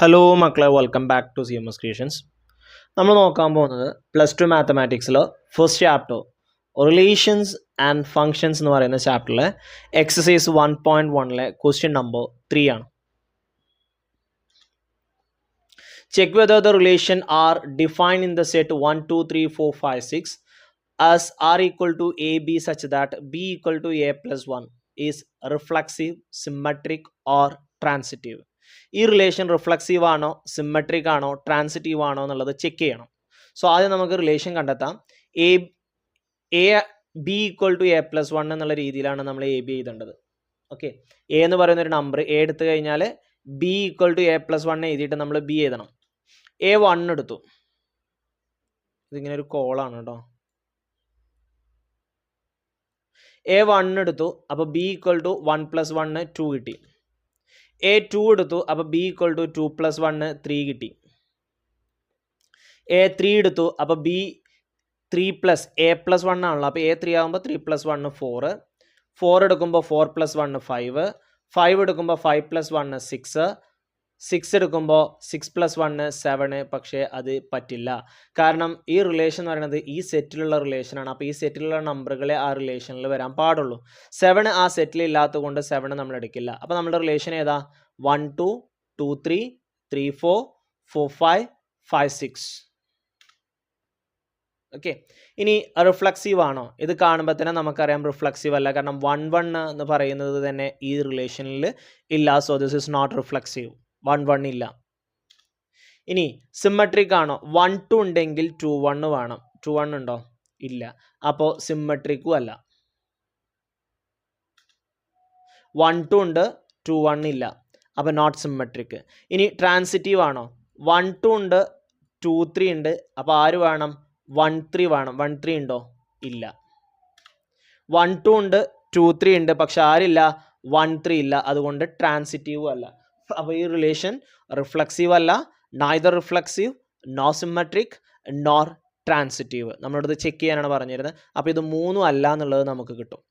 Hello മക്കളെ, welcome back to CMS creations. നമ്മൾ നോക്കാൻ പോകുന്നത് +2 മാത്തമാറ്റിക്സിൽ first chapter relations and functions എന്ന് പറയുന്ന ചാപ്റ്ററിലെ എക്സസൈസ് 1.1 ക്വസ്റ്റ്യൻ നമ്പർ 3 ആണ്. Check whether the relation R defined in the set 1, 2, 3, 4, 5, 6 as r equal to ab such that b equal to a plus 1 is reflexive, symmetric or transitive. ഈ relation reflexive ആണോ, symmetric ആണോ, transitive ആണോ എന്നുള്ളത് check ചെയ്യണം. So ആദ്യം നമുക്ക് relation കണ്ടെത്താം. B equal to A plus 1 എന്നുള്ള രീതിയിലാണ് നമ്മൾ എ ബി എഴുതേണ്ടത്. ഓക്കെ, എ എന്ന് പറയുന്ന ഒരു നമ്പർ എ എടുത്തു കഴിഞ്ഞാൽ B equal to A plus 1 എഴുതിയിട്ട് നമ്മൾ ബി എഴുതണം. എ 1 എടുത്തു, ഇതിങ്ങനെ ഒരു കോളാണ് കേട്ടോ. എ 1 എടുത്തു, അപ്പോൾ ബി ഈക്വൽ ടു 1 + 1 2 കിട്ടി. എ 2 എടുത്തു, അപ്പോൾ ബി ഈക്വൽ ടു 2 + 1 3 കിട്ടി. എ 3 എടുത്തു, അപ്പോൾ ബി 3 + എ + 1 ആണല്ലോ, അപ്പോൾ എ 3 ആകുമ്പോൾ 3 + 1 4, 4 എടുക്കുമ്പോൾ 4 + 1 5, 5 എടുക്കുമ്പോൾ 5 + 1 6, 6 എടുക്കുമ്പോൾ 6 + 1 7. പക്ഷേ അത് പറ്റില്ല, കാരണം ഈ റിലേഷൻ എന്ന് പറയുന്നത് ഈ സെറ്റിലുള്ള റിലേഷനാണ്. അപ്പോൾ ഈ സെറ്റിലുള്ള നമ്പറുകളെ ആ റിലേഷനിൽ വരാൻ പാടുള്ളൂ. 7 ആ സെറ്റിൽ ഇല്ലാത്തത് കൊണ്ട് 7 നമ്മൾ എടുക്കില്ല. അപ്പോൾ നമ്മുടെ റിലേഷൻ ഏതാ? 1 2 2 3 3 4 4 5 5 6. ഓക്കെ, ഇനി റിഫ്ലക്സീവ് ആണോ? ഇത് കാണുമ്പോൾ തന്നെ നമുക്കറിയാം റിഫ്ലക്സീവ് അല്ല, കാരണം 1 1 എന്ന് പറയുന്നത് തന്നെ ഈ റിലേഷനിൽ ഇല്ല. So this is not reflexive. 1 1 ഇല്ല. ഇനി സിമ്മട്രിക് ആണോ? 1 2 ഉണ്ടെങ്കിൽ 2 1 വേണം. 2 1 ഉണ്ടോ? ഇല്ല. അപ്പോൾ സിമ്മട്രിക്കും അല്ല. 1 2 ഉണ്ട്, 2 1 ഇല്ല, അപ്പോൾ നോട്ട് സിമ്മട്രിക്. ഇനി ട്രാൻസിറ്റീവ് ആണോ? 1 2 ഉണ്ട്, 2 3 ഉണ്ട്, അപ്പോൾ ആര് വേണം? 1 3 വേണം. 1 3 ഉണ്ടോ? ഇല്ല. 1 2 ഉണ്ട്, 2 3 ഉണ്ട്, പക്ഷെ ആരില്ല? 1 3 ഇല്ല, അതുകൊണ്ട് ട്രാൻസിറ്റീവും അല്ല. അപ്പോൾ ഈ റിലേഷൻ റിഫ്ലക്സീവ് അല്ല, neither reflexive, no symmetric, nor transitive. നമ്മളോടത് ചെക്ക് ചെയ്യാനാണ് പറഞ്ഞിരുന്നത്. അപ്പോൾ ഇത് മൂന്നും അല്ല എന്നുള്ളത് നമുക്ക് കിട്ടും.